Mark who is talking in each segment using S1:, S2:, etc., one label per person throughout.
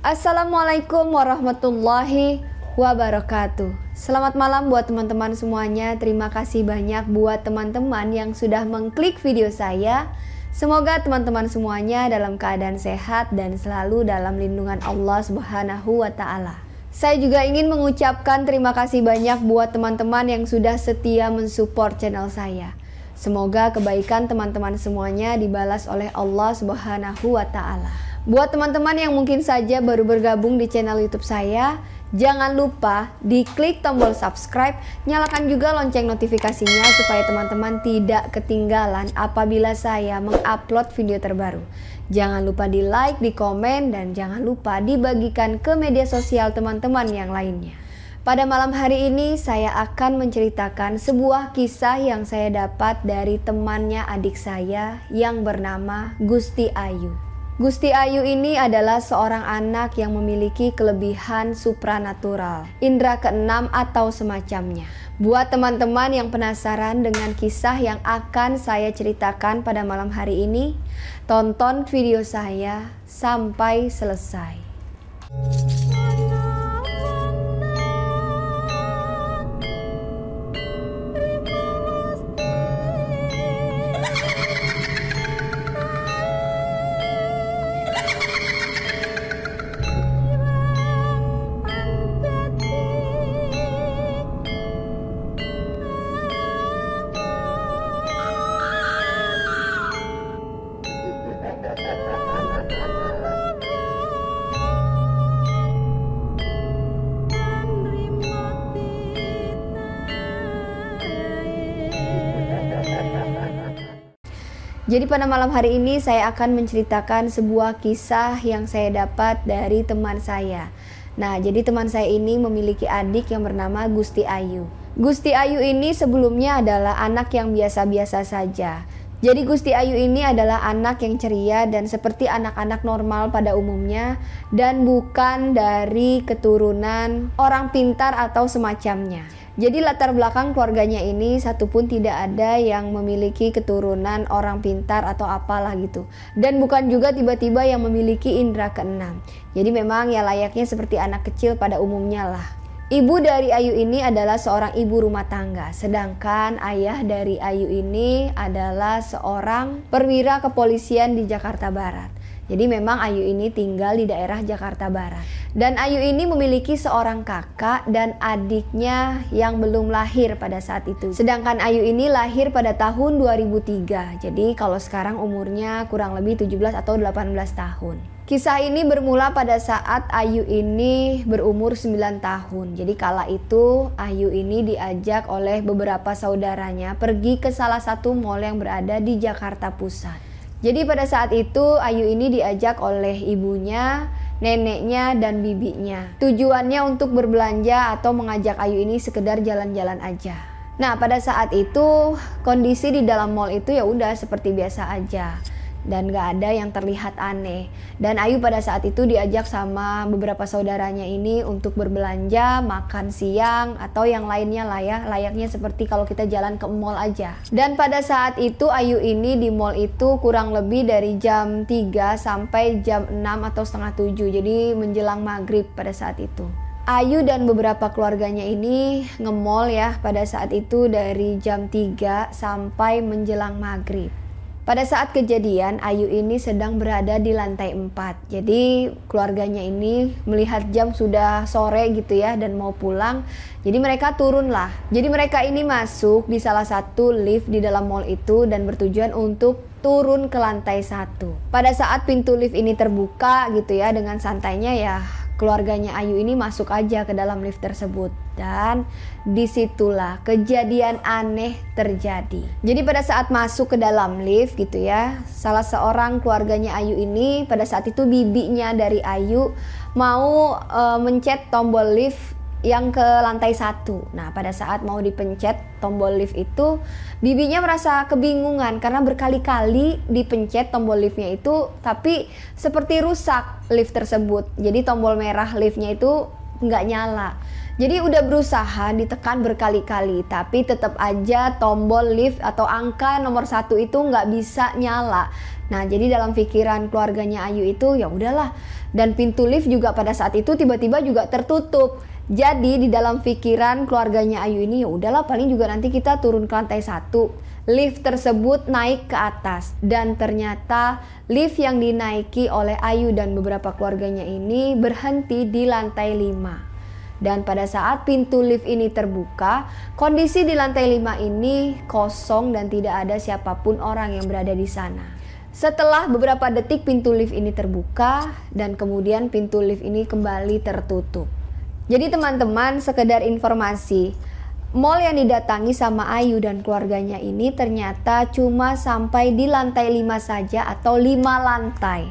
S1: Assalamualaikum warahmatullahi wabarakatuh. Selamat malam buat teman-teman semuanya. Terima kasih banyak buat teman-teman yang sudah mengklik video saya. Semoga teman-teman semuanya dalam keadaan sehat dan selalu dalam lindungan Allah Subhanahu wa Ta'ala. Saya juga ingin mengucapkan terima kasih banyak buat teman-teman yang sudah setia mensupport channel saya. Semoga kebaikan teman-teman semuanya dibalas oleh Allah Subhanahu wa Ta'ala. Buat teman-teman yang mungkin saja baru bergabung di channel YouTube saya, jangan lupa diklik tombol subscribe, nyalakan juga lonceng notifikasinya supaya teman-teman tidak ketinggalan apabila saya mengupload video terbaru. Jangan lupa di like, di komen, dan jangan lupa dibagikan ke media sosial teman-teman yang lainnya. Pada malam hari ini saya akan menceritakan sebuah kisah yang saya dapat dari temannya adik saya yang bernama Gusti Ayu. Gusti Ayu ini adalah seorang anak yang memiliki kelebihan supranatural, indera keenam atau semacamnya. Buat teman-teman yang penasaran dengan kisah yang akan saya ceritakan pada malam hari ini, tonton video saya sampai selesai. Jadi pada malam hari ini saya akan menceritakan sebuah kisah yang saya dapat dari teman saya. Nah, jadi teman saya ini memiliki adik yang bernama Gusti Ayu. Gusti Ayu ini sebelumnya adalah anak yang biasa-biasa saja. Jadi Gusti Ayu ini adalah anak yang ceria dan seperti anak-anak normal pada umumnya dan bukan dari keturunan orang pintar atau semacamnya. Jadi latar belakang keluarganya ini satupun tidak ada yang memiliki keturunan orang pintar atau apalah gitu. Dan bukan juga tiba-tiba yang memiliki indera keenam. Jadi memang ya layaknya seperti anak kecil pada umumnya lah. Ibu dari Ayu ini adalah seorang ibu rumah tangga. Sedangkan ayah dari Ayu ini adalah seorang perwira kepolisian di Jakarta Barat. Jadi memang Ayu ini tinggal di daerah Jakarta Barat. Dan Ayu ini memiliki seorang kakak dan adiknya yang belum lahir pada saat itu. Sedangkan Ayu ini lahir pada tahun 2003. Jadi kalau sekarang umurnya kurang lebih 17 atau 18 tahun. Kisah ini bermula pada saat Ayu ini berumur 9 tahun. Jadi kala itu Ayu ini diajak oleh beberapa saudaranya pergi ke salah satu mal yang berada di Jakarta Pusat. Jadi pada saat itu Ayu ini diajak oleh ibunya, neneknya, dan bibinya. Tujuannya untuk berbelanja atau mengajak Ayu ini sekedar jalan-jalan aja. Nah, pada saat itu kondisi di dalam mall itu ya udah seperti biasa aja. Dan gak ada yang terlihat aneh. Dan Ayu pada saat itu diajak sama beberapa saudaranya ini untuk berbelanja, makan siang, atau yang lainnya lah ya, layaknya seperti kalau kita jalan ke mall aja. Dan pada saat itu Ayu ini di mall itu kurang lebih dari jam 3 sampai jam 6 atau setengah 7. Jadi menjelang maghrib pada saat itu. Ayu dan beberapa keluarganya ini nge-mall ya pada saat itu dari jam 3 sampai menjelang maghrib. Pada saat kejadian, Ayu ini sedang berada di lantai 4. Jadi keluarganya ini melihat jam sudah sore gitu ya dan mau pulang. Jadi mereka turun lah. Jadi mereka ini masuk di salah satu lift di dalam mall itu dan bertujuan untuk turun ke lantai 1. Pada saat pintu lift ini terbuka gitu ya, dengan santainya ya keluarganya Ayu ini masuk aja ke dalam lift tersebut. Dan disitulah kejadian aneh terjadi. Jadi pada saat masuk ke dalam lift gitu ya, salah seorang keluarganya Ayu ini pada saat itu bibinya dari Ayu mau mencet tombol lift yang ke lantai 1. Nah, pada saat mau dipencet tombol lift itu, bibinya merasa kebingungan karena berkali-kali dipencet tombol liftnya itu, tapi seperti rusak lift tersebut. Jadi tombol merah liftnya itu nggak nyala. Jadi udah berusaha ditekan berkali-kali, tapi tetap aja tombol lift atau angka nomor 1 itu nggak bisa nyala. Nah, jadi dalam pikiran keluarganya Ayu itu ya udahlah. Dan pintu lift juga pada saat itu tiba-tiba juga tertutup. Jadi di dalam pikiran keluarganya Ayu ini ya udahlah, paling juga nanti kita turun ke lantai 1. Lift tersebut naik ke atas dan ternyata lift yang dinaiki oleh Ayu dan beberapa keluarganya ini berhenti di lantai 5. Dan pada saat pintu lift ini terbuka, kondisi di lantai 5 ini kosong dan tidak ada siapapun orang yang berada di sana. Setelah beberapa detik pintu lift ini terbuka dan kemudian pintu lift ini kembali tertutup. Jadi teman-teman, sekedar informasi, mall yang didatangi sama Ayu dan keluarganya ini ternyata cuma sampai di lantai 5 saja atau 5 lantai.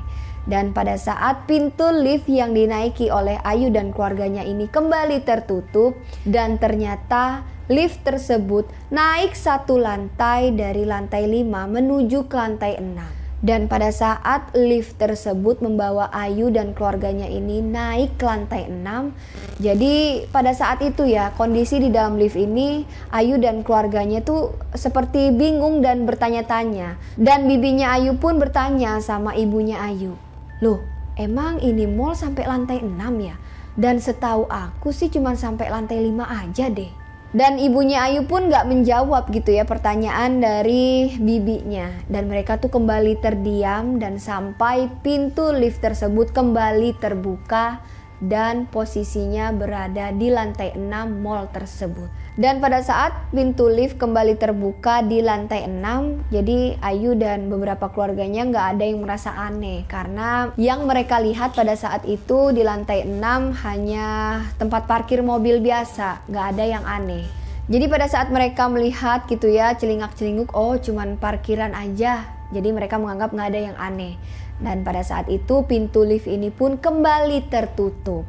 S1: Dan pada saat pintu lift yang dinaiki oleh Ayu dan keluarganya ini kembali tertutup dan ternyata lift tersebut naik 1 lantai dari lantai 5 menuju ke lantai 6. Dan pada saat lift tersebut membawa Ayu dan keluarganya ini naik ke lantai 6, jadi pada saat itu ya kondisi di dalam lift ini Ayu dan keluarganya tuh seperti bingung dan bertanya-tanya. Dan bibinya Ayu pun bertanya sama ibunya Ayu, "Loh, emang ini mall sampai lantai 6 ya? Dan setahu aku sih cuma sampai lantai 5 aja deh." Dan ibunya Ayu pun gak menjawab gitu ya pertanyaan dari bibinya. Dan mereka tuh kembali terdiam dan sampai pintu lift tersebut kembali terbuka dan posisinya berada di lantai 6 mall tersebut. Dan pada saat pintu lift kembali terbuka di lantai 6, jadi Ayu dan beberapa keluarganya nggak ada yang merasa aneh. Karena yang mereka lihat pada saat itu di lantai 6 hanya tempat parkir mobil biasa, nggak ada yang aneh. Jadi pada saat mereka melihat gitu ya, celingak-celinguk, oh cuman parkiran aja. Jadi mereka menganggap nggak ada yang aneh. Dan pada saat itu pintu lift ini pun kembali tertutup.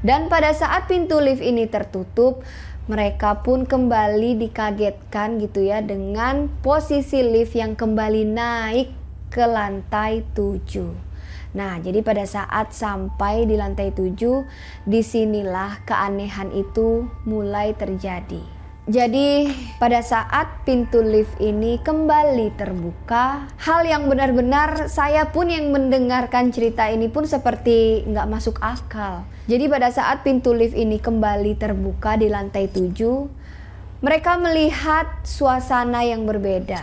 S1: Dan pada saat pintu lift ini tertutup, mereka pun kembali dikagetkan gitu ya dengan posisi lift yang kembali naik ke lantai 7. Nah, jadi pada saat sampai di lantai 7, disinilah keanehan itu mulai terjadi. Jadi pada saat pintu lift ini kembali terbuka, hal yang benar-benar saya pun yang mendengarkan cerita ini pun seperti nggak masuk akal. Jadi pada saat pintu lift ini kembali terbuka di lantai 7, mereka melihat suasana yang berbeda.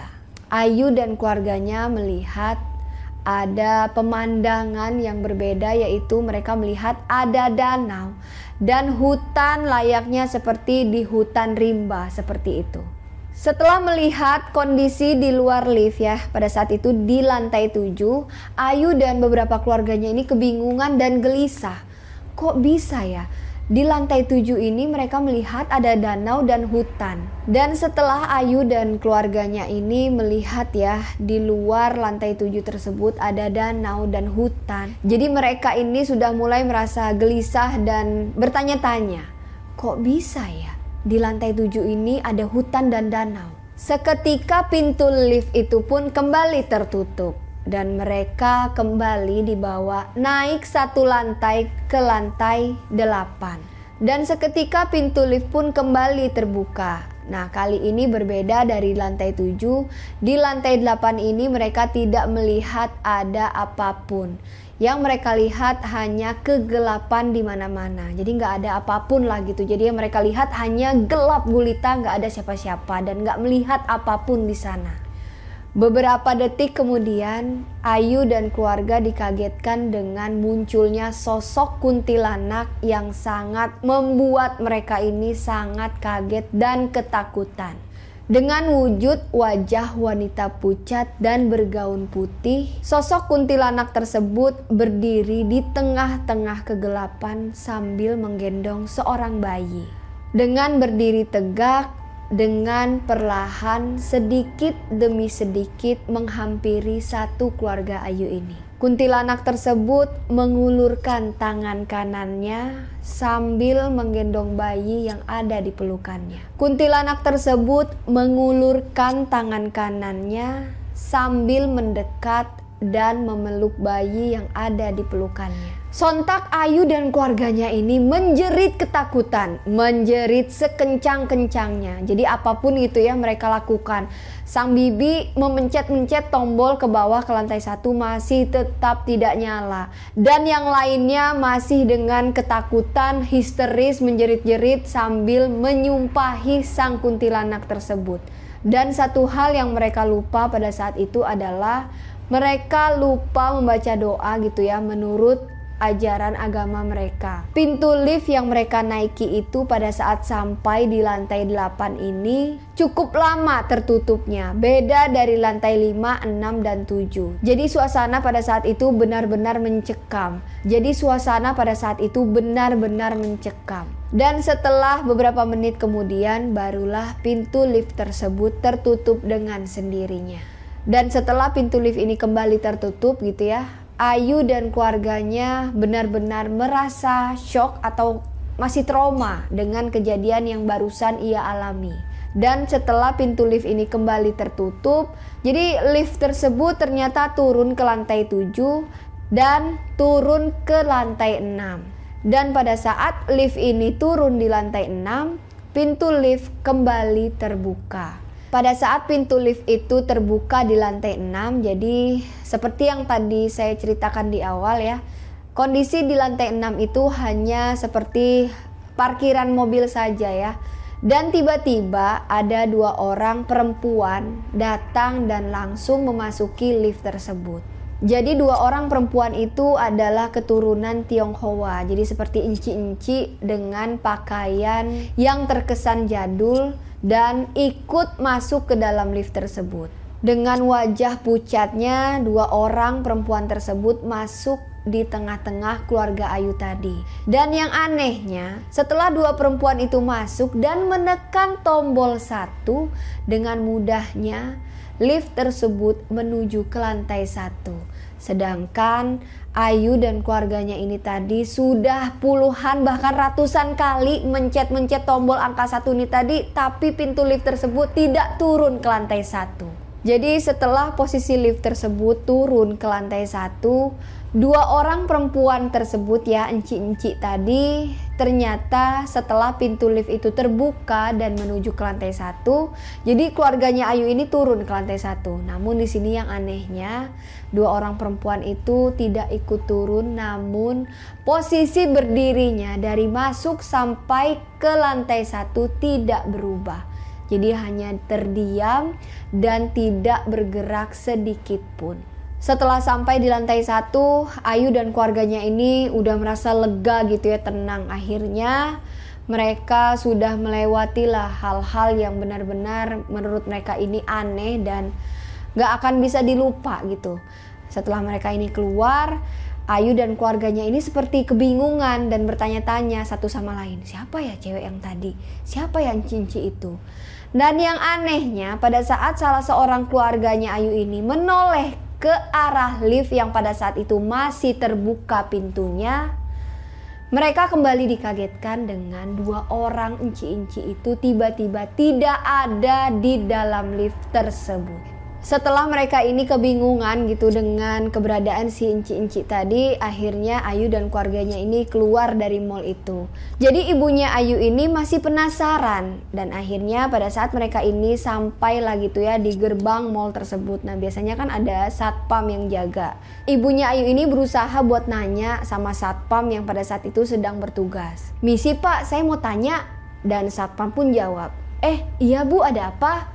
S1: Ayu dan keluarganya melihat ada pemandangan yang berbeda, yaitu mereka melihat ada danau dan hutan layaknya seperti di hutan rimba seperti itu. Setelah melihat kondisi di luar lift ya, pada saat itu di lantai 7, Ayu dan beberapa keluarganya ini kebingungan dan gelisah. Kok bisa ya? Di lantai 7 ini mereka melihat ada danau dan hutan. Dan setelah Ayu dan keluarganya ini melihat ya di luar lantai 7 tersebut ada danau dan hutan, jadi mereka ini sudah mulai merasa gelisah dan bertanya-tanya, kok bisa ya di lantai 7 ini ada hutan dan danau. Seketika pintu lift itu pun kembali tertutup dan mereka kembali dibawa naik 1 lantai ke lantai 8. Dan seketika pintu lift pun kembali terbuka. Nah, kali ini berbeda dari lantai 7. Di lantai 8 ini mereka tidak melihat ada apapun. Yang mereka lihat hanya kegelapan di mana-mana. Jadi nggak ada apapun lah gitu. Jadi yang mereka lihat hanya gelap gulita, nggak ada siapa-siapa dan nggak melihat apapun di sana. Beberapa detik kemudian, Ayu dan keluarga dikagetkan dengan munculnya sosok kuntilanak yang sangat membuat mereka ini sangat kaget dan ketakutan. Dengan wujud wajah wanita pucat dan bergaun putih, sosok kuntilanak tersebut berdiri di tengah-tengah kegelapan sambil menggendong seorang bayi. Dengan berdiri tegak, dengan perlahan sedikit demi sedikit menghampiri satu keluarga Ayu ini. Kuntilanak tersebut mengulurkan tangan kanannya sambil menggendong bayi yang ada di pelukannya. Kuntilanak tersebut mengulurkan tangan kanannya sambil mendekat dan memeluk bayi yang ada di pelukannya. Sontak Ayu dan keluarganya ini menjerit ketakutan, menjerit sekencang-kencangnya. Jadi apapun itu ya mereka lakukan. Sang bibi memencet-mencet tombol ke bawah ke lantai 1 masih tetap tidak nyala. Dan yang lainnya masih dengan ketakutan histeris menjerit-jerit sambil menyumpahi sang kuntilanak tersebut. Dan satu hal yang mereka lupa pada saat itu adalah mereka lupa membaca doa gitu ya menurut ajaran agama mereka. Pintu lift yang mereka naiki itu pada saat sampai di lantai 8 ini cukup lama tertutupnya. Beda dari lantai 5, 6, dan 7. Jadi suasana pada saat itu benar-benar mencekam. Dan setelah beberapa menit kemudian barulah pintu lift tersebut tertutup dengan sendirinya. Dan setelah pintu lift ini kembali tertutup gitu ya, Ayu dan keluarganya benar-benar merasa shock atau masih trauma dengan kejadian yang barusan ia alami. Dan setelah pintu lift ini kembali tertutup, jadi lift tersebut ternyata turun ke lantai 7 dan turun ke lantai 6. Dan pada saat lift ini turun di lantai 6, pintu lift kembali terbuka. Pada saat pintu lift itu terbuka di lantai 6, jadi seperti yang tadi saya ceritakan di awal ya, kondisi di lantai 6 itu hanya seperti parkiran mobil saja ya. Dan tiba-tiba ada 2 orang perempuan datang dan langsung memasuki lift tersebut. Jadi 2 orang perempuan itu adalah keturunan Tionghoa. Jadi seperti inci-inci dengan pakaian yang terkesan jadul dan ikut masuk ke dalam lift tersebut. Dengan wajah pucatnya, 2 orang perempuan tersebut masuk di tengah-tengah keluarga Ayu tadi. Dan yang anehnya, setelah 2 perempuan itu masuk dan menekan tombol 1, dengan mudahnya lift tersebut menuju ke lantai 1. Sedangkan Ayu dan keluarganya ini tadi sudah puluhan bahkan ratusan kali mencet-mencet tombol angka 1 ini tadi, tapi pintu lift tersebut tidak turun ke lantai 1. Jadi setelah posisi lift tersebut turun ke lantai 1, 2 orang perempuan tersebut ya, enci-enci tadi, ternyata setelah pintu lift itu terbuka dan menuju ke lantai 1, jadi keluarganya Ayu ini turun ke lantai 1. Namun di sini yang anehnya, 2 orang perempuan itu tidak ikut turun, namun posisi berdirinya dari masuk sampai ke lantai 1 tidak berubah. Jadi hanya terdiam dan tidak bergerak sedikit pun. Setelah sampai di lantai 1, Ayu dan keluarganya ini udah merasa lega gitu ya, tenang. Akhirnya mereka sudah melewatilah hal-hal yang benar-benar menurut mereka ini aneh dan gak akan bisa dilupa gitu. Setelah mereka ini keluar, Ayu dan keluarganya ini seperti kebingungan dan bertanya-tanya satu sama lain. Siapa ya cewek yang tadi? Siapa yang cinci itu? Dan yang anehnya, pada saat salah seorang keluarganya Ayu ini menoleh ke arah lift yang pada saat itu masih terbuka pintunya, mereka kembali dikagetkan dengan 2 orang enci-enci itu tiba-tiba tidak ada di dalam lift tersebut. Setelah mereka ini kebingungan gitu dengan keberadaan si enci-enci tadi, akhirnya Ayu dan keluarganya ini keluar dari mall itu. Jadi ibunya Ayu ini masih penasaran dan akhirnya pada saat mereka ini sampai lah gitu ya di gerbang mall tersebut. Nah biasanya kan ada satpam yang jaga. Ibunya Ayu ini berusaha buat nanya sama satpam yang pada saat itu sedang bertugas. "Misi Pak, saya mau tanya." Dan satpam pun jawab, "Iya Bu, ada apa?"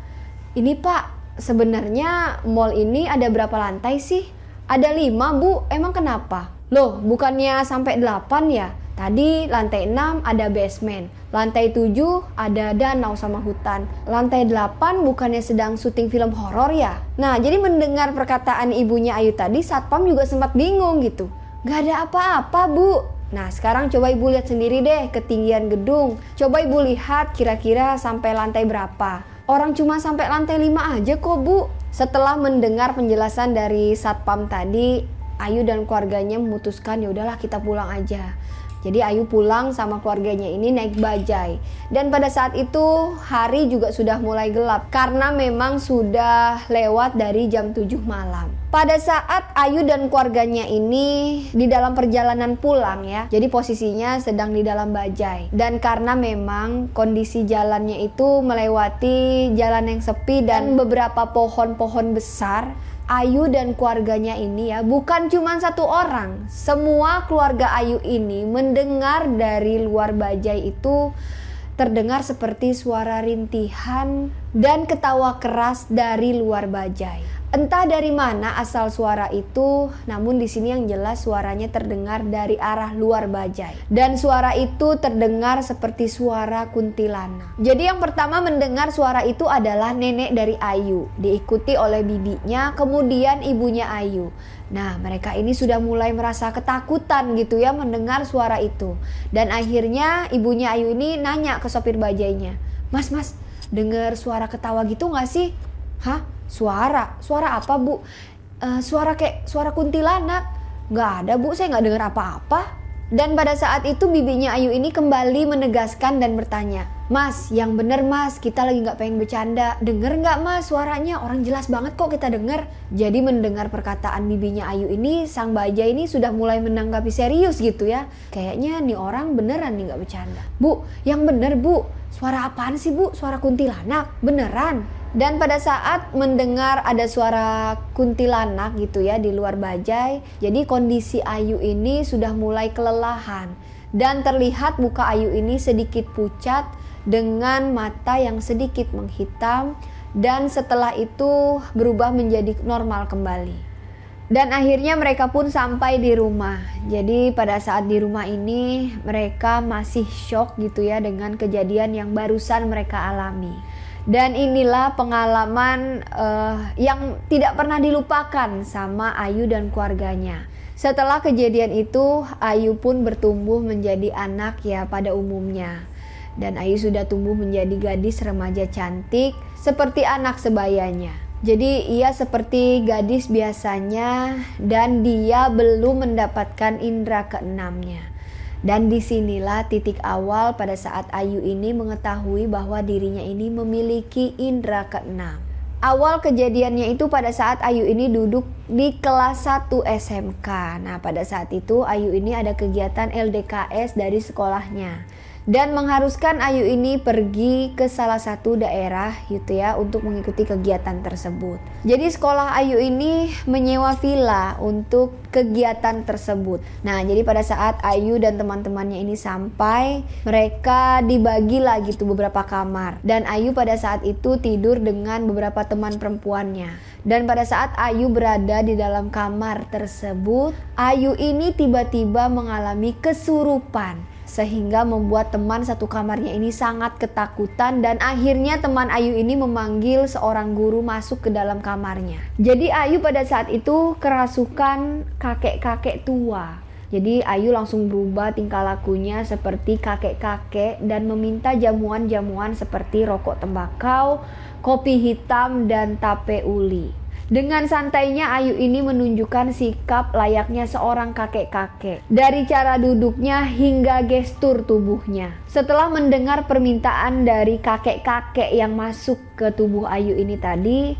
S1: "Ini Pak, sebenarnya mall ini ada berapa lantai sih?" "Ada 5 Bu, emang kenapa?" "Loh, bukannya sampai 8 ya? Tadi lantai 6 ada basement, lantai 7 ada danau sama hutan, lantai 8 bukannya sedang syuting film horor ya?" Nah, jadi mendengar perkataan ibunya Ayu tadi, satpam juga sempat bingung gitu. "Gak ada apa-apa Bu." Nah, sekarang coba Ibu lihat sendiri deh ketinggian gedung. Coba Ibu lihat kira-kira sampai lantai berapa. "Orang cuma sampai lantai 5 aja kok Bu." Setelah mendengar penjelasan dari satpam tadi, Ayu dan keluarganya memutuskan ya udahlah kita pulang aja. Jadi Ayu pulang sama keluarganya ini naik bajai. Dan pada saat itu hari juga sudah mulai gelap karena memang sudah lewat dari jam 7 malam. Pada saat Ayu dan keluarganya ini di dalam perjalanan pulang ya, jadi posisinya sedang di dalam bajai. Dan karena memang kondisi jalannya itu melewati jalan yang sepi dan beberapa pohon-pohon besar, Ayu dan keluarganya ini ya, bukan cuma satu orang. Semua keluarga Ayu ini mendengar dari luar bajai itu terdengar seperti suara rintihan dan ketawa keras dari luar bajai. Entah dari mana asal suara itu, namun di sini yang jelas suaranya terdengar dari arah luar bajai. Dan suara itu terdengar seperti suara kuntilanak. Jadi yang pertama mendengar suara itu adalah nenek dari Ayu, diikuti oleh bibinya, kemudian ibunya Ayu. Nah, mereka ini sudah mulai merasa ketakutan gitu ya mendengar suara itu. Dan akhirnya ibunya Ayu ini nanya ke sopir bajainya, Mas, dengar suara ketawa gitu gak sih? Hah? Suara apa bu? Suara kayak suara kuntilanak. Gak ada bu, saya gak dengar apa-apa. Dan pada saat itu bibinya Ayu ini kembali menegaskan dan bertanya, Mas, yang bener mas, kita lagi gak pengen bercanda. Denger gak mas suaranya? Orang jelas banget kok kita denger. Jadi mendengar perkataan bibinya Ayu ini, sang bajai ini sudah mulai menanggapi serius gitu ya. Kayaknya nih orang beneran nih gak bercanda. Bu, yang bener bu, suara apaan sih bu? Suara kuntilanak? Beneran? Dan pada saat mendengar ada suara kuntilanak gitu ya di luar bajai, jadi kondisi Ayu ini sudah mulai kelelahan. Dan terlihat muka Ayu ini sedikit pucat dengan mata yang sedikit menghitam. Dan setelah itu berubah menjadi normal kembali. Dan akhirnya mereka pun sampai di rumah. Jadi pada saat di rumah ini mereka masih shock gitu ya dengan kejadian yang barusan mereka alami. Dan inilah pengalaman yang tidak pernah dilupakan sama Ayu dan keluarganya. Setelah kejadian itu, Ayu pun bertumbuh menjadi anak ya pada umumnya. Dan Ayu sudah tumbuh menjadi gadis remaja cantik seperti anak sebayanya. Jadi ia seperti gadis biasanya dan dia belum mendapatkan indera keenamnya. Dan disinilah titik awal pada saat Ayu ini mengetahui bahwa dirinya ini memiliki indera keenam. Awal kejadiannya itu pada saat Ayu ini duduk di kelas 1 SMK. Nah pada saat itu Ayu ini ada kegiatan LDKS dari sekolahnya. Dan mengharuskan Ayu ini pergi ke salah satu daerah gitu ya untuk mengikuti kegiatan tersebut. Jadi sekolah Ayu ini menyewa villa untuk kegiatan tersebut. Nah jadi pada saat Ayu dan teman-temannya ini sampai, mereka dibagilah gitu beberapa kamar. Dan Ayu pada saat itu tidur dengan beberapa teman perempuannya. Dan pada saat Ayu berada di dalam kamar tersebut, Ayu ini tiba-tiba mengalami kesurupan. Sehingga membuat teman satu kamarnya ini sangat ketakutan dan akhirnya teman Ayu ini memanggil seorang guru masuk ke dalam kamarnya. Jadi Ayu pada saat itu kerasukan kakek-kakek tua. Jadi Ayu langsung berubah tingkah lakunya seperti kakek-kakek dan meminta jamuan-jamuan seperti rokok tembakau, kopi hitam dan tape uli. Dengan santainya Ayu ini menunjukkan sikap layaknya seorang kakek-kakek. Dari cara duduknya hingga gestur tubuhnya. Setelah mendengar permintaan dari kakek-kakek yang masuk ke tubuh Ayu ini tadi,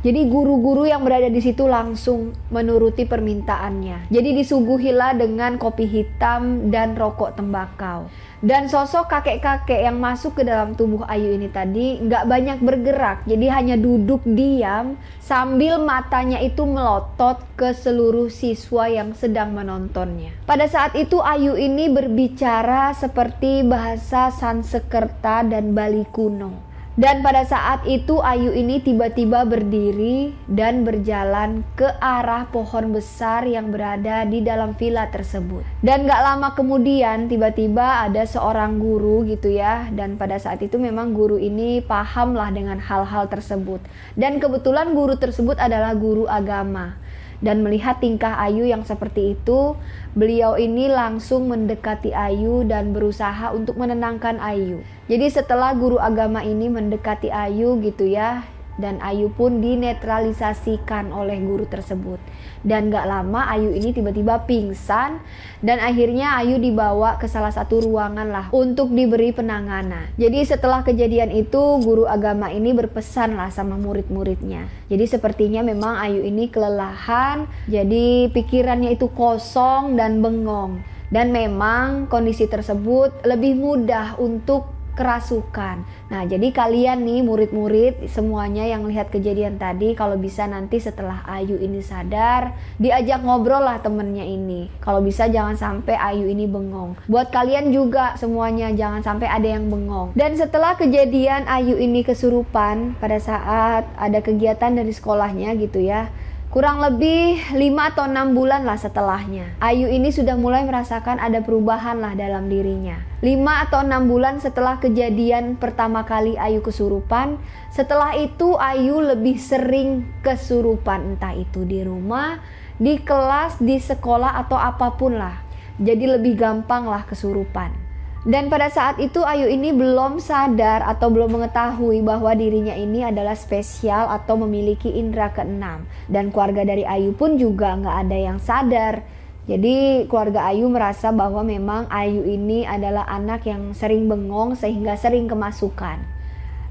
S1: jadi guru-guru yang berada di situ langsung menuruti permintaannya. Jadi disuguhilah dengan kopi hitam dan rokok tembakau. Dan sosok kakek-kakek yang masuk ke dalam tubuh Ayu ini tadi nggak banyak bergerak. Jadi hanya duduk diam sambil matanya itu melotot ke seluruh siswa yang sedang menontonnya. Pada saat itu Ayu ini berbicara seperti bahasa Sanskerta dan Bali kuno. Dan pada saat itu Ayu ini tiba-tiba berdiri dan berjalan ke arah pohon besar yang berada di dalam villa tersebut. Dan gak lama kemudian tiba-tiba ada seorang guru gitu ya. Dan pada saat itu memang guru ini pahamlah dengan hal-hal tersebut. Dan kebetulan guru tersebut adalah guru agama. Dan melihat tingkah Ayu yang seperti itu, beliau ini langsung mendekati Ayu dan berusaha untuk menenangkan Ayu. Jadi setelah guru agama ini mendekati Ayu gitu ya, dan Ayu pun dinetralisasikan oleh guru tersebut. Dan gak lama Ayu ini tiba-tiba pingsan dan akhirnya Ayu dibawa ke salah satu ruangan lah untuk diberi penanganan. Jadi setelah kejadian itu guru agama ini berpesan lah sama murid-muridnya. Jadi sepertinya memang Ayu ini kelelahan, jadi pikirannya itu kosong dan bengong. Dan memang kondisi tersebut lebih mudah untuk kerasukan. Nah, jadi kalian nih murid-murid semuanya yang lihat kejadian tadi, kalau bisa nanti setelah Ayu ini sadar, diajak ngobrol lah temennya ini. Kalau bisa jangan sampai Ayu ini bengong. Buat kalian juga semuanya jangan sampai ada yang bengong. Dan setelah kejadian Ayu ini kesurupan pada saat ada kegiatan dari sekolahnya gitu ya, kurang lebih 5 atau 6 bulan lah setelahnya, Ayu ini sudah mulai merasakan ada perubahan lah dalam dirinya. 5 atau 6 bulan setelah kejadian pertama kali Ayu kesurupan, setelah itu Ayu lebih sering kesurupan, entah itu di rumah, di kelas, di sekolah atau apapun lah. Jadi lebih gampang lah kesurupan. Dan pada saat itu Ayu ini belum sadar atau belum mengetahui bahwa dirinya ini adalah spesial atau memiliki indera keenam. Dan keluarga dari Ayu pun juga nggak ada yang sadar. Jadi keluarga Ayu merasa bahwa memang Ayu ini adalah anak yang sering bengong sehingga sering kemasukan.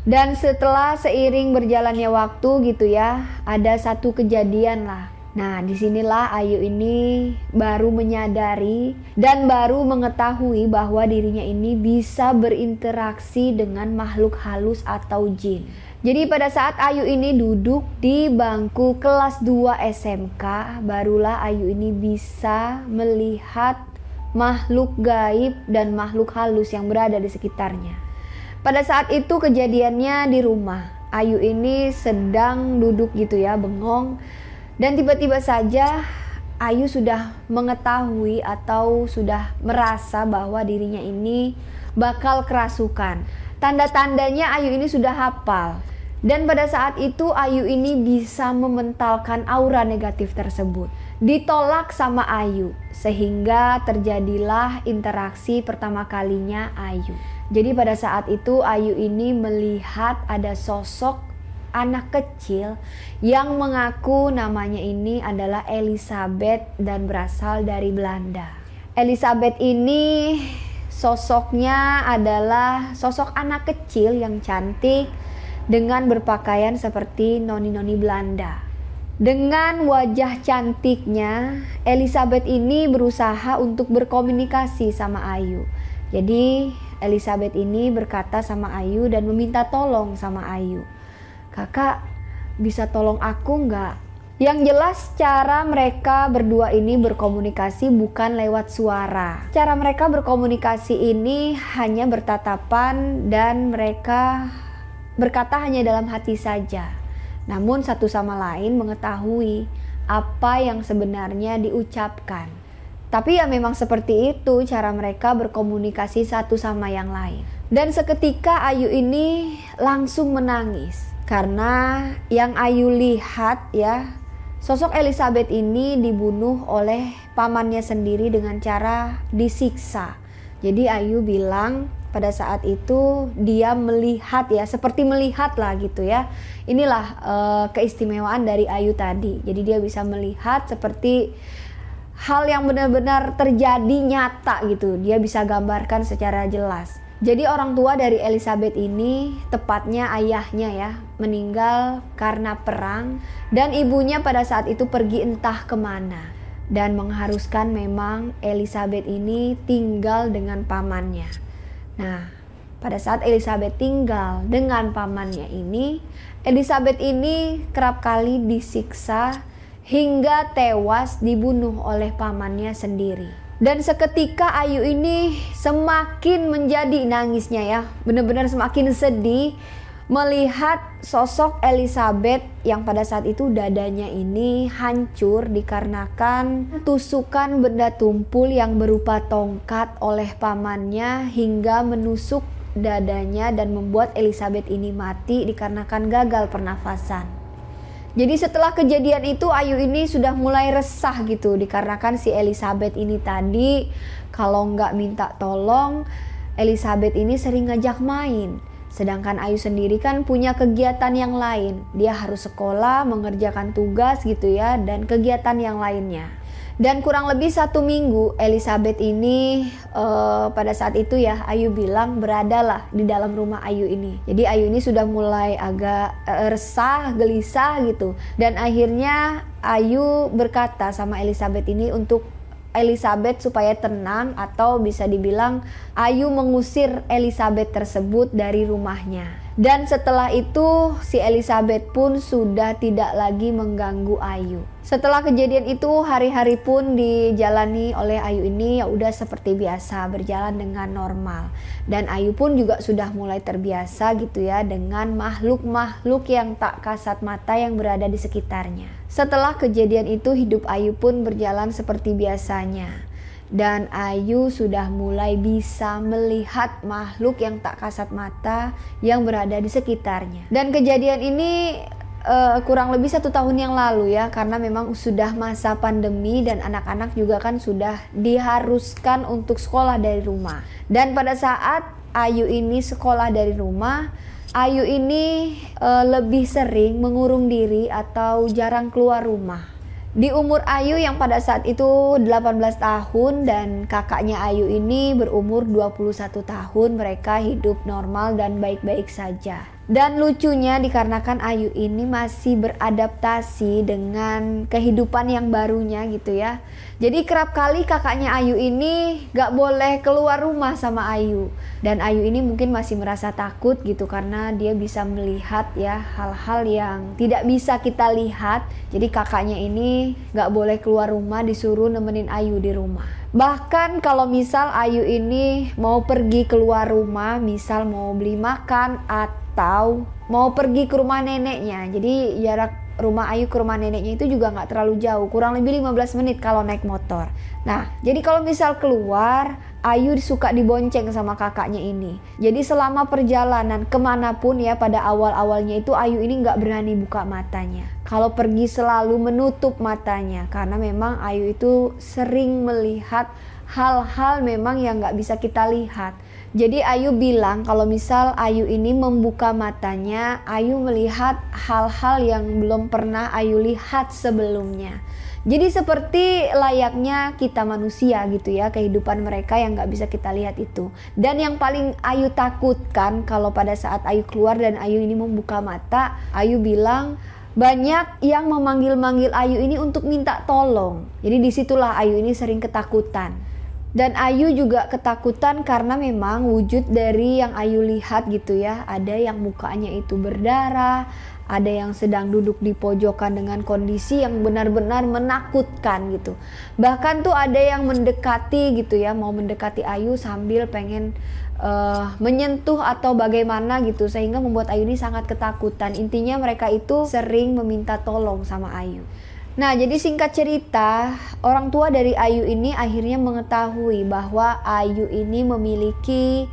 S1: Dan setelah seiring berjalannya waktu gitu ya, ada satu kejadian lah. Nah, disinilah Ayu ini baru menyadari dan baru mengetahui bahwa dirinya ini bisa berinteraksi dengan makhluk halus atau jin. Jadi pada saat Ayu ini duduk di bangku kelas 2 SMK, barulah Ayu ini bisa melihat makhluk gaib dan makhluk halus yang berada di sekitarnya. Pada saat itu kejadiannya di rumah. Ayu ini sedang duduk gitu ya, bengong. Dan tiba-tiba saja Ayu sudah mengetahui atau sudah merasa bahwa dirinya ini bakal kerasukan. Tanda-tandanya Ayu ini sudah hafal. Dan pada saat itu Ayu ini bisa mementalkan aura negatif tersebut. Ditolak sama Ayu, sehingga terjadilah interaksi pertama kalinya Ayu. Jadi pada saat itu Ayu ini melihat ada sosok anak kecil yang mengaku namanya ini adalah Elizabeth dan berasal dari Belanda. Elizabeth ini sosoknya adalah sosok anak kecil yang cantik dengan berpakaian seperti noni-noni Belanda. Dengan wajah cantiknya, Elizabeth ini berusaha untuk berkomunikasi sama Ayu. Jadi Elizabeth ini berkata sama Ayu dan meminta tolong sama Ayu. "Kakak, bisa tolong aku nggak?" Yang jelas cara mereka berdua ini berkomunikasi bukan lewat suara. Cara mereka berkomunikasi ini hanya bertatapan dan mereka berkata hanya dalam hati saja. Namun satu sama lain mengetahui apa yang sebenarnya diucapkan. Tapi ya memang seperti itu cara mereka berkomunikasi satu sama yang lain. Dan seketika Ayu ini langsung menangis. Karena yang Ayu lihat ya, sosok Elizabeth ini dibunuh oleh pamannya sendiri dengan cara disiksa. Jadi Ayu bilang pada saat itu dia melihat ya, seperti melihat lah gitu ya. Inilah keistimewaan dari Ayu tadi. Jadi dia bisa melihat seperti hal yang benar-benar terjadi nyata gitu. Dia bisa gambarkan secara jelas. Jadi orang tua dari Elizabeth ini, tepatnya ayahnya ya, meninggal karena perang. Dan ibunya pada saat itu pergi entah kemana. Dan mengharuskan memang Elizabeth ini tinggal dengan pamannya. Nah, pada saat Elizabeth tinggal dengan pamannya ini, Elizabeth ini kerap kali disiksa hingga tewas dibunuh oleh pamannya sendiri. Dan seketika Ayu ini semakin menjadi nangisnya ya, benar-benar semakin sedih melihat sosok Elizabeth yang pada saat itu dadanya ini hancur dikarenakan tusukan benda tumpul yang berupa tongkat oleh pamannya hingga menusuk dadanya dan membuat Elizabeth ini mati dikarenakan gagal pernafasan. Jadi setelah kejadian itu Ayu ini sudah mulai resah gitu dikarenakan si Elizabeth ini tadi kalau nggak minta tolong, Elizabeth ini sering ngajak main, Sedangkan Ayu sendiri kan punya kegiatan yang lain. Dia harus sekolah, mengerjakan tugas gitu ya, dan kegiatan yang lainnya. Dan kurang lebih 1 minggu Elizabeth ini pada saat itu ya Ayu bilang beradalah di dalam rumah Ayu ini. Jadi Ayu ini sudah mulai agak resah, gelisah gitu. Dan akhirnya Ayu berkata sama Elizabeth ini untuk Elizabeth supaya tenang, atau bisa dibilang Ayu mengusir Elizabeth tersebut dari rumahnya. Dan setelah itu si Elizabeth pun sudah tidak lagi mengganggu Ayu. Setelah kejadian itu hari-hari pun dijalani oleh Ayu ini ya udah seperti biasa, berjalan dengan normal. Dan Ayu pun juga sudah mulai terbiasa gitu ya dengan makhluk-makhluk yang tak kasat mata yang berada di sekitarnya. Setelah kejadian itu hidup Ayu pun berjalan seperti biasanya. Dan Ayu sudah mulai bisa melihat makhluk yang tak kasat mata yang berada di sekitarnya. Dan kejadian ini kurang lebih 1 tahun yang lalu ya, karena memang sudah masa pandemi dan anak-anak juga kan sudah diharuskan untuk sekolah dari rumah. Dan pada saat Ayu ini sekolah dari rumah, Ayu ini lebih sering mengurung diri atau jarang keluar rumah. Di umur Ayu yang pada saat itu 18 tahun dan kakaknya Ayu ini berumur 21 tahun, mereka hidup normal dan baik-baik saja. Dan lucunya dikarenakan Ayu ini masih beradaptasi dengan kehidupan yang barunya gitu ya. Jadi kerap kali kakaknya Ayu ini gak boleh keluar rumah sama Ayu. Dan Ayu ini mungkin masih merasa takut gitu karena dia bisa melihat ya hal-hal yang tidak bisa kita lihat. Jadi kakaknya ini gak boleh keluar rumah, disuruh nemenin Ayu di rumah. Bahkan kalau misal Ayu ini mau pergi keluar rumah, misal mau beli makan atau mau pergi ke rumah neneknya. Jadi jarak rumah Ayu ke rumah neneknya itu juga nggak terlalu jauh, kurang lebih 15 menit kalau naik motor. Nah, jadi kalau misal keluar, Ayu suka dibonceng sama kakaknya ini. Jadi selama perjalanan kemanapun ya, pada awal-awalnya itu Ayu ini nggak berani buka matanya. Kalau pergi selalu menutup matanya, karena memang Ayu itu sering melihat hal-hal memang yang nggak bisa kita lihat. Jadi Ayu bilang kalau misal Ayu ini membuka matanya, Ayu melihat hal-hal yang belum pernah Ayu lihat sebelumnya. Jadi seperti layaknya kita manusia gitu ya, kehidupan mereka yang gak bisa kita lihat itu. Dan yang paling Ayu takutkan kalau pada saat Ayu keluar dan Ayu ini membuka mata, Ayu bilang banyak yang memanggil-manggil Ayu ini untuk minta tolong. Jadi disitulah Ayu ini sering ketakutan. Dan Ayu juga ketakutan karena memang wujud dari yang Ayu lihat gitu ya. Ada yang mukanya itu berdarah, ada yang sedang duduk di pojokan dengan kondisi yang benar-benar menakutkan gitu. Bahkan tuh ada yang mendekati gitu ya, mau mendekati Ayu sambil pengen menyentuh atau bagaimana gitu, sehingga membuat Ayu ini sangat ketakutan. Intinya mereka itu sering meminta tolong sama Ayu. Nah, jadi singkat cerita, orang tua dari Ayu ini akhirnya mengetahui bahwa Ayu ini memiliki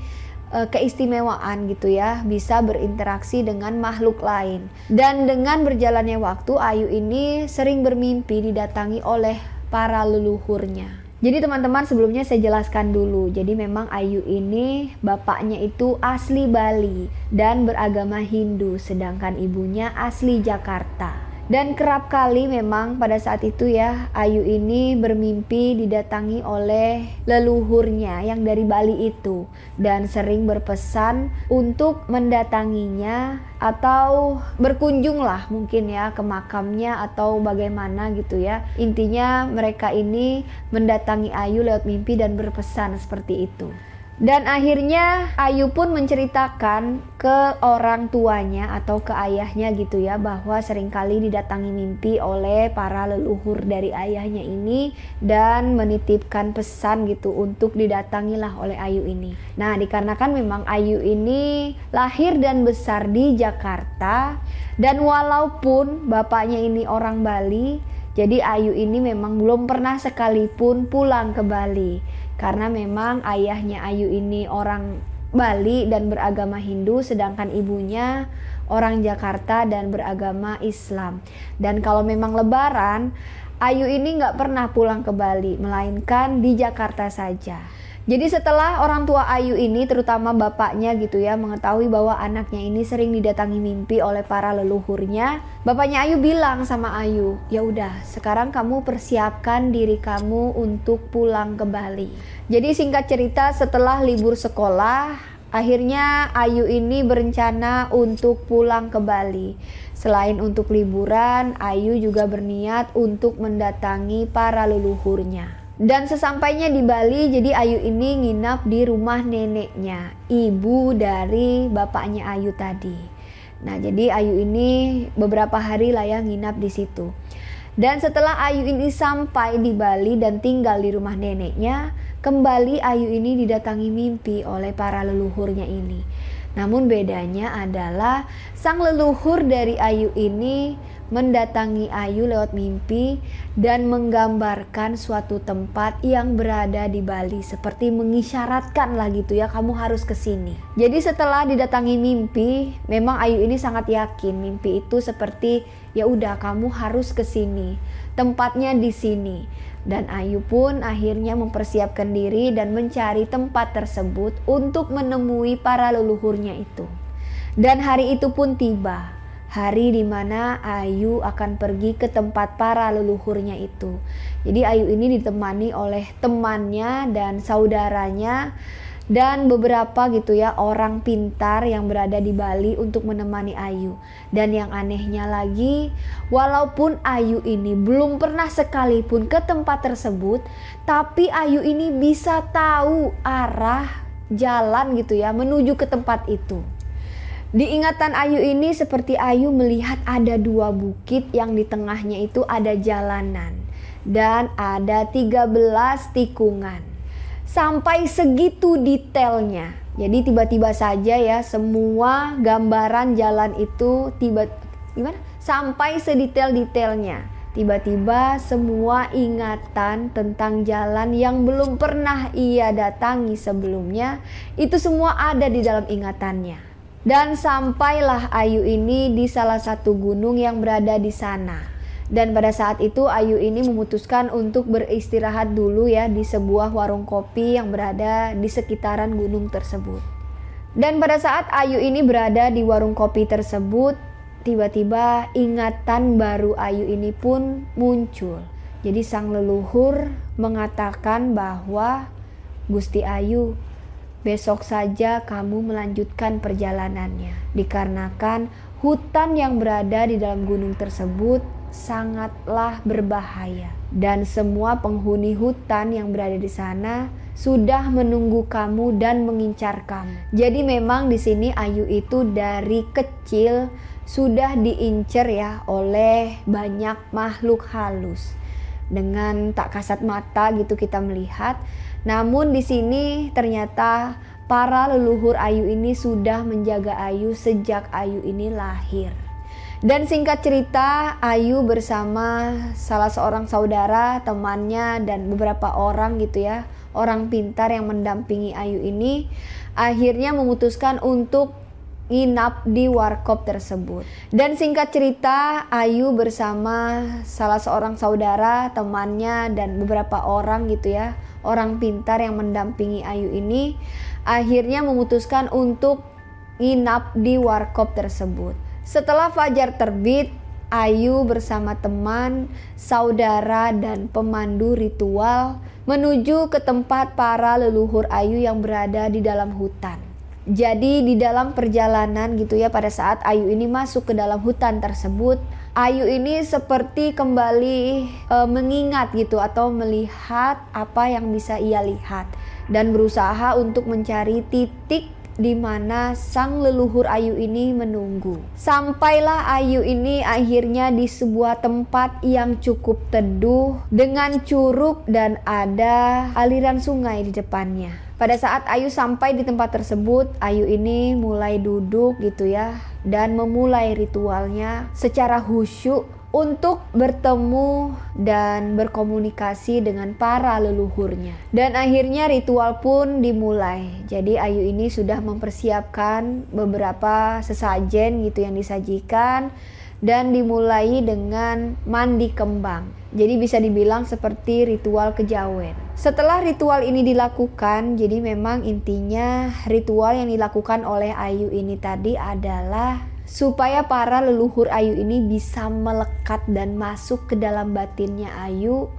S1: keistimewaan gitu ya, bisa berinteraksi dengan makhluk lain. Dan dengan berjalannya waktu, Ayu ini sering bermimpi didatangi oleh para leluhurnya. Jadi teman-teman, sebelumnya saya jelaskan dulu. Jadi memang Ayu ini bapaknya itu asli Bali dan beragama Hindu, sedangkan ibunya asli Jakarta. Dan kerap kali memang pada saat itu ya, Ayu ini bermimpi didatangi oleh leluhurnya yang dari Bali itu, dan sering berpesan untuk mendatanginya atau berkunjung lah mungkin ya ke makamnya atau bagaimana gitu ya. Intinya mereka ini mendatangi Ayu lewat mimpi dan berpesan seperti itu. Dan akhirnya Ayu pun menceritakan ke orang tuanya atau ke ayahnya gitu ya, bahwa seringkali didatangi mimpi oleh para leluhur dari ayahnya ini dan menitipkan pesan gitu untuk didatangilah oleh Ayu ini. Nah, dikarenakan memang Ayu ini lahir dan besar di Jakarta, dan walaupun bapaknya ini orang Bali, jadi Ayu ini memang belum pernah sekalipun pulang ke Bali. Karena memang ayahnya Ayu ini orang Bali dan beragama Hindu, sedangkan ibunya orang Jakarta dan beragama Islam. Dan kalau memang lebaran, Ayu ini gak pernah pulang ke Bali, melainkan di Jakarta saja. Jadi setelah orang tua Ayu ini, terutama bapaknya gitu ya, mengetahui bahwa anaknya ini sering didatangi mimpi oleh para leluhurnya, bapaknya Ayu bilang sama Ayu, ya udah, sekarang kamu persiapkan diri kamu untuk pulang ke Bali. Jadi singkat cerita, setelah libur sekolah, akhirnya Ayu ini berencana untuk pulang ke Bali. Selain untuk liburan, Ayu juga berniat untuk mendatangi para leluhurnya. Dan sesampainya di Bali, jadi Ayu ini nginap di rumah neneknya, ibu dari bapaknya Ayu tadi. Nah, jadi Ayu ini beberapa hari lah ya nginap di situ. Dan setelah Ayu ini sampai di Bali dan tinggal di rumah neneknya, kembali Ayu ini didatangi mimpi oleh para leluhurnya ini. Namun bedanya adalah sang leluhur dari Ayu ini mendatangi Ayu lewat mimpi dan menggambarkan suatu tempat yang berada di Bali, seperti mengisyaratkan lah gitu ya, kamu harus ke sini. Jadi setelah didatangi mimpi, memang Ayu ini sangat yakin mimpi itu seperti ya udah kamu harus ke sini, tempatnya di sini. Dan Ayu pun akhirnya mempersiapkan diri dan mencari tempat tersebut untuk menemui para leluhurnya itu. Dan hari itu pun tiba. Hari di mana Ayu akan pergi ke tempat para leluhurnya itu. Jadi Ayu ini ditemani oleh temannya dan saudaranya dan beberapa gitu ya orang pintar yang berada di Bali untuk menemani Ayu. Dan yang anehnya lagi, walaupun Ayu ini belum pernah sekalipun ke tempat tersebut, tapi Ayu ini bisa tahu arah jalan gitu ya menuju ke tempat itu. Di ingatan Ayu ini seperti Ayu melihat ada dua bukit yang di tengahnya itu ada jalanan dan ada 13 tikungan. Sampai segitu detailnya. Jadi tiba-tiba saja ya semua gambaran jalan itu sampai sedetail-detailnya. Tiba-tiba semua ingatan tentang jalan yang belum pernah ia datangi sebelumnya itu semua ada di dalam ingatannya. Dan sampailah Ayu ini di salah satu gunung yang berada di sana. Dan pada saat itu Ayu ini memutuskan untuk beristirahat dulu ya di sebuah warung kopi yang berada di sekitaran gunung tersebut. Dan pada saat Ayu ini berada di warung kopi tersebut, tiba-tiba ingatan baru Ayu ini pun muncul. Jadi sang leluhur mengatakan bahwa, Gusti Ayu, besok saja kamu melanjutkan perjalanannya, dikarenakan hutan yang berada di dalam gunung tersebut sangatlah berbahaya dan semua penghuni hutan yang berada di sana sudah menunggu kamu dan mengincar kamu. Jadi memang di sini Ayu itu dari kecil sudah diincar ya oleh banyak makhluk halus. Dengan tak kasat mata gitu kita melihat. Namun di sini ternyata para leluhur Ayu ini sudah menjaga Ayu sejak Ayu ini lahir. Dan singkat cerita, Ayu bersama salah seorang saudara, temannya dan beberapa orang gitu ya, orang pintar yang mendampingi Ayu ini akhirnya memutuskan untuk nginap di warkop tersebut. Dan singkat cerita, Ayu bersama salah seorang saudara, temannya dan beberapa orang gitu ya, orang pintar yang mendampingi Ayu ini akhirnya memutuskan untuk nginap di warkop tersebut. Setelah fajar terbit, Ayu bersama teman, saudara dan pemandu ritual menuju ke tempat para leluhur Ayu yang berada di dalam hutan. Jadi di dalam perjalanan gitu ya, pada saat Ayu ini masuk ke dalam hutan tersebut, Ayu ini seperti kembali mengingat gitu atau melihat apa yang bisa ia lihat dan berusaha untuk mencari titik di mana sang leluhur Ayu ini menunggu. Sampailah Ayu ini akhirnya di sebuah tempat yang cukup teduh dengan curug dan ada aliran sungai di depannya. Pada saat Ayu sampai di tempat tersebut, Ayu ini mulai duduk gitu ya dan memulai ritualnya secara khusyuk untuk bertemu dan berkomunikasi dengan para leluhurnya. Dan akhirnya ritual pun dimulai. Jadi Ayu ini sudah mempersiapkan beberapa sesajen gitu yang disajikan dan dimulai dengan mandi kembang. Jadi bisa dibilang seperti ritual kejawen. Setelah ritual ini dilakukan, jadi memang intinya ritual yang dilakukan oleh Ayu ini tadi adalah supaya para leluhur Ayu ini bisa melekat dan masuk ke dalam batinnya Ayu.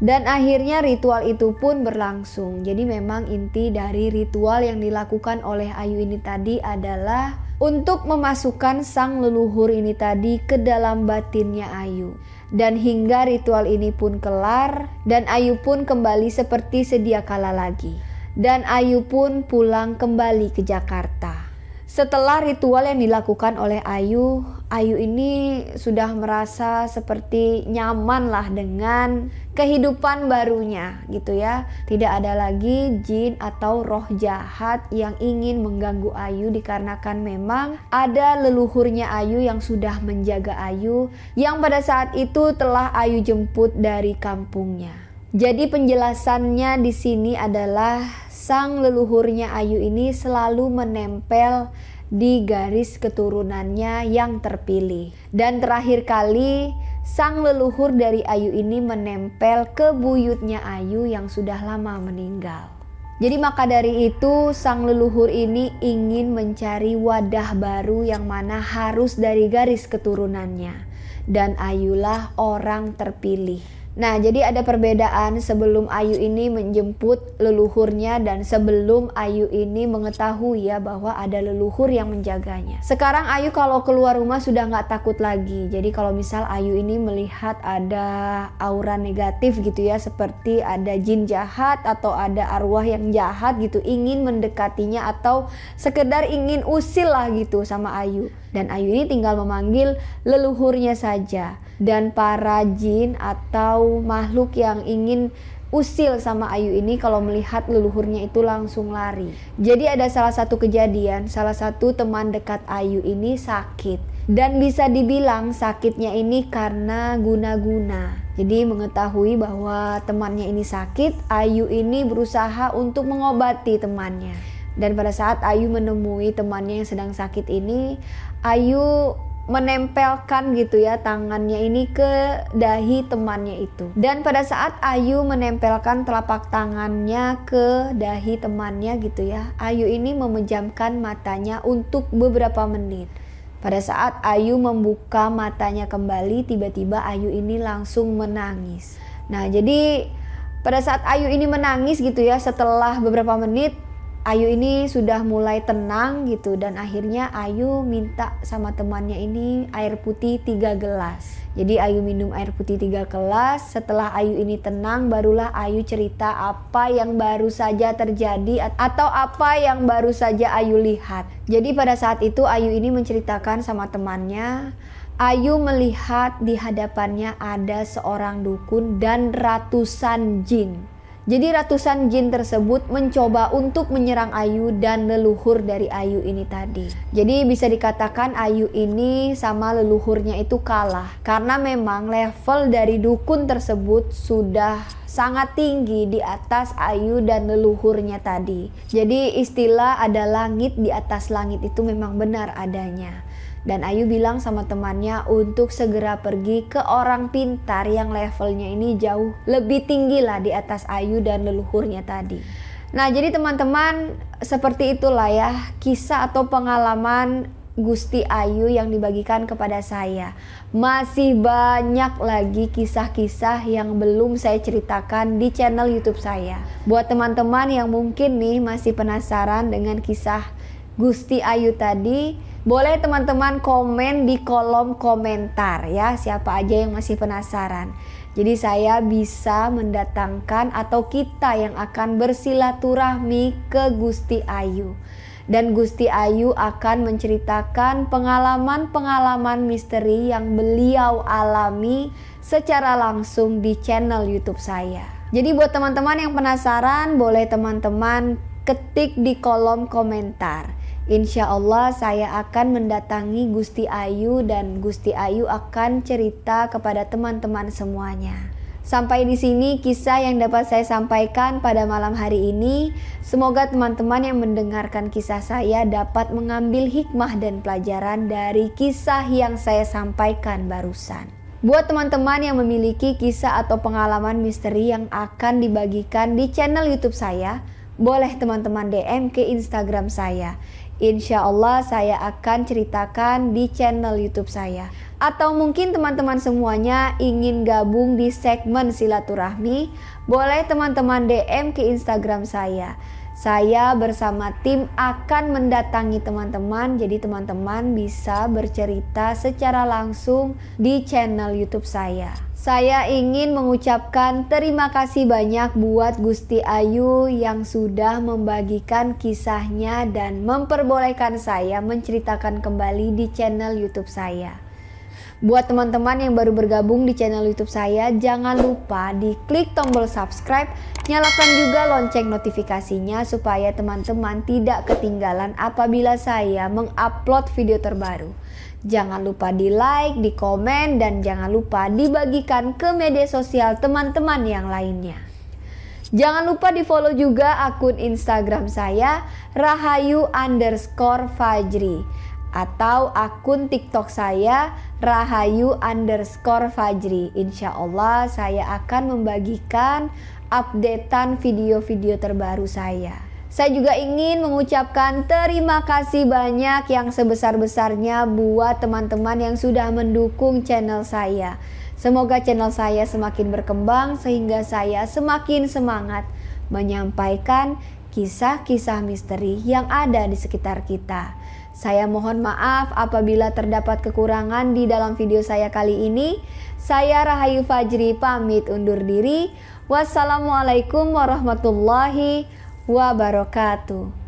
S1: Dan akhirnya ritual itu pun berlangsung. Jadi memang inti dari ritual yang dilakukan oleh Ayu ini tadi adalah untuk memasukkan sang leluhur ini tadi ke dalam batinnya Ayu. Dan hingga ritual ini pun kelar dan Ayu pun kembali seperti sedia kala lagi. Dan Ayu pun pulang kembali ke Jakarta. Setelah ritual yang dilakukan oleh Ayu ini sudah merasa seperti nyaman lah dengan kehidupan barunya gitu ya. Tidak ada lagi jin atau roh jahat yang ingin mengganggu Ayu dikarenakan memang ada leluhurnya Ayu yang sudah menjaga Ayu yang pada saat itu telah Ayu jemput dari kampungnya. Jadi penjelasannya di sini adalah sang leluhurnya Ayu ini selalu menempel di garis keturunannya yang terpilih. Dan terakhir kali sang leluhur dari Ayu ini menempel ke buyutnya Ayu yang sudah lama meninggal. Jadi maka dari itu sang leluhur ini ingin mencari wadah baru yang mana harus dari garis keturunannya. Dan Ayulah orang terpilih. Nah, jadi ada perbedaan sebelum Ayu ini menjemput leluhurnya dan sebelum Ayu ini mengetahui ya bahwa ada leluhur yang menjaganya. Sekarang Ayu kalau keluar rumah sudah nggak takut lagi. Jadi kalau misal Ayu ini melihat ada aura negatif gitu ya, seperti ada jin jahat atau ada arwah yang jahat gitu ingin mendekatinya atau sekedar ingin usil lah gitu sama Ayu. Dan Ayu ini tinggal memanggil leluhurnya saja. Dan para jin atau makhluk yang ingin usil sama Ayu ini kalau melihat leluhurnya itu langsung lari. Jadi ada salah satu kejadian, salah satu teman dekat Ayu ini sakit. Dan bisa dibilang sakitnya ini karena guna-guna. Jadi mengetahui bahwa temannya ini sakit, Ayu ini berusaha untuk mengobati temannya. Dan pada saat Ayu menemui temannya yang sedang sakit ini, Ayu menempelkan gitu ya tangannya ini ke dahi temannya itu. Dan pada saat Ayu menempelkan telapak tangannya ke dahi temannya gitu ya, Ayu ini memejamkan matanya untuk beberapa menit. Pada saat Ayu membuka matanya kembali, tiba-tiba Ayu ini langsung menangis. Nah, jadi pada saat Ayu ini menangis gitu ya, setelah beberapa menit Ayu ini sudah mulai tenang gitu. Dan akhirnya Ayu minta sama temannya ini air putih 3 gelas. Jadi Ayu minum air putih 3 gelas. Setelah Ayu ini tenang, barulah Ayu cerita apa yang baru saja terjadi atau apa yang baru saja Ayu lihat. Jadi pada saat itu Ayu ini menceritakan sama temannya, Ayu melihat di hadapannya ada seorang dukun dan ratusan jin. Jadi ratusan jin tersebut mencoba untuk menyerang Ayu dan leluhur dari Ayu ini tadi. Jadi bisa dikatakan Ayu ini sama leluhurnya itu kalah. Karena memang level dari dukun tersebut sudah sangat tinggi di atas Ayu dan leluhurnya tadi. Jadi istilah ada langit di atas langit itu memang benar adanya. Dan Ayu bilang sama temannya untuk segera pergi ke orang pintar yang levelnya ini jauh lebih tinggi lah di atas Ayu dan leluhurnya tadi. Nah, jadi teman-teman, seperti itulah ya kisah atau pengalaman Gusti Ayu yang dibagikan kepada saya. Masih banyak lagi kisah-kisah yang belum saya ceritakan di channel YouTube saya. Buat teman-teman yang mungkin nih masih penasaran dengan kisah Gusti Ayu tadi, boleh teman-teman komen di kolom komentar ya, siapa aja yang masih penasaran. Jadi saya bisa mendatangkan atau kita yang akan bersilaturahmi ke Gusti Ayu. Dan Gusti Ayu akan menceritakan pengalaman-pengalaman misteri yang beliau alami secara langsung di channel YouTube saya. Jadi buat teman-teman yang penasaran, boleh teman-teman ketik di kolom komentar. Insya Allah saya akan mendatangi Gusti Ayu dan Gusti Ayu akan cerita kepada teman-teman semuanya. Sampai di sini kisah yang dapat saya sampaikan pada malam hari ini. Semoga teman-teman yang mendengarkan kisah saya dapat mengambil hikmah dan pelajaran dari kisah yang saya sampaikan barusan. Buat teman-teman yang memiliki kisah atau pengalaman misteri yang akan dibagikan di channel YouTube saya, boleh teman-teman DM ke Instagram saya. Insya Allah saya akan ceritakan di channel YouTube saya. Atau mungkin teman-teman semuanya ingin gabung di segmen silaturahmi, boleh teman-teman DM ke Instagram saya. Saya bersama tim akan mendatangi teman-teman, jadi teman-teman bisa bercerita secara langsung di channel YouTube saya. Saya ingin mengucapkan terima kasih banyak buat Gusti Ayu yang sudah membagikan kisahnya dan memperbolehkan saya menceritakan kembali di channel YouTube saya. Buat teman-teman yang baru bergabung di channel YouTube saya, jangan lupa diklik tombol subscribe, nyalakan juga lonceng notifikasinya supaya teman-teman tidak ketinggalan apabila saya mengupload video terbaru. Jangan lupa di like, di komen, dan jangan lupa dibagikan ke media sosial teman-teman yang lainnya. Jangan lupa di follow juga akun Instagram saya Rahayu_Fajri atau akun TikTok saya Rahayu_Fajri. Insya Allah saya akan membagikan updatean video-video terbaru saya. Saya juga ingin mengucapkan terima kasih banyak yang sebesar-besarnya buat teman-teman yang sudah mendukung channel saya. Semoga channel saya semakin berkembang sehingga saya semakin semangat menyampaikan kisah-kisah misteri yang ada di sekitar kita. Saya mohon maaf apabila terdapat kekurangan di dalam video saya kali ini. Saya Rahayu Fajri pamit undur diri. Wassalamualaikum warahmatullahi wabarakatuh.